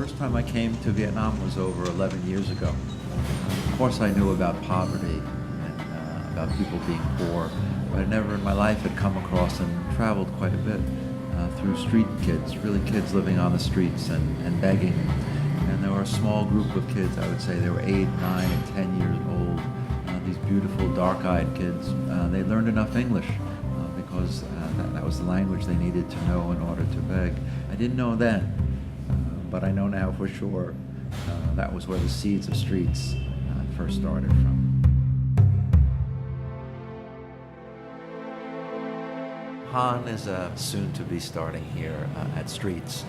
First time I came to Vietnam was over 11 years ago. Of course, I knew about poverty and about people being poor, but I never in my life had come across and traveled quite a bit through street kids, really kids living on the streets and begging. And there were a small group of kids, I would say they were 8, 9, and 10 years old. These beautiful dark-eyed kids. They learned enough English because that was the language they needed to know in order to beg. I didn't know then, but I know now for sure that was where the seeds of streets first started from. Han is soon to be starting here at Streets.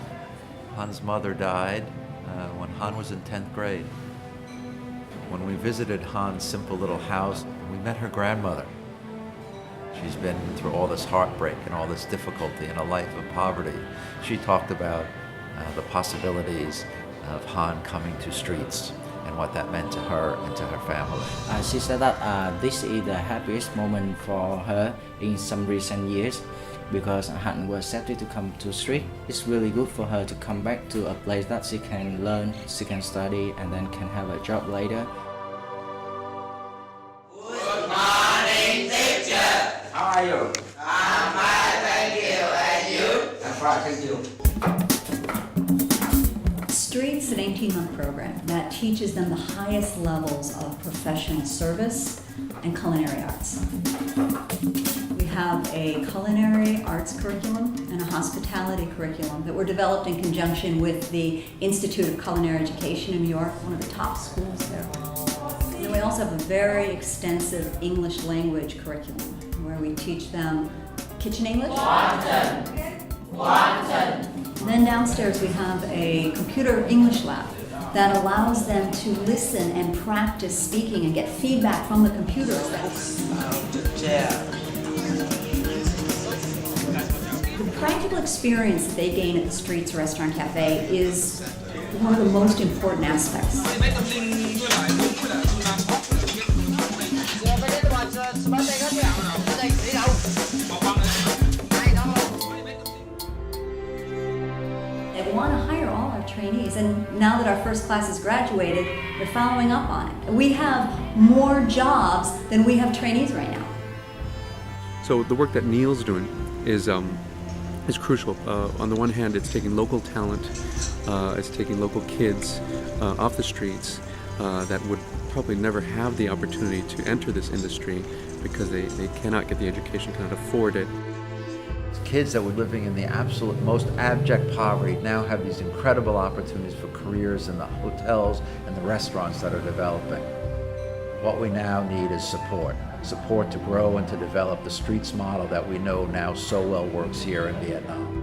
Han's mother died when Han was in 10th grade. When we visited Han's simple little house, we met her grandmother. She's been through all this heartbreak and all this difficulty in a life of poverty. She talked about the possibilities of Han coming to Streets and what that meant to her and to her family. She said that this is the happiest moment for her in some recent years because Han was accepted to come to Street. It's really good for her to come back to a place that she can learn, she can study, and then can have a job later. Good morning, teacher. How are you? I'm fine, thank you. And you? I'm fine, thank you. Streets, an 18-month program that teaches them the highest levels of professional service and culinary arts. We have a culinary arts curriculum and a hospitality curriculum that were developed in conjunction with the Institute of Culinary Education in New York, one of the top schools there. And we also have a very extensive English language curriculum where we teach them kitchen English. And then downstairs we have a computer English lab that allows them to listen and practice speaking and get feedback from the computers. The practical experience that they gain at the Streets Restaurant Cafe is one of the most important aspects. They want to hire all our trainees, and now that our first class has graduated, they're following up on it. We have more jobs than we have trainees right now. So the work that Neil's doing is crucial. On the one hand, it's taking local talent, it's taking local kids off the streets that would probably never have the opportunity to enter this industry because they cannot get the education, cannot afford it. Kids that were living in the absolute most abject poverty now have these incredible opportunities for careers in the hotels and the restaurants that are developing. What we now need is support to grow and to develop the Streets model that we know now so well works here in Vietnam.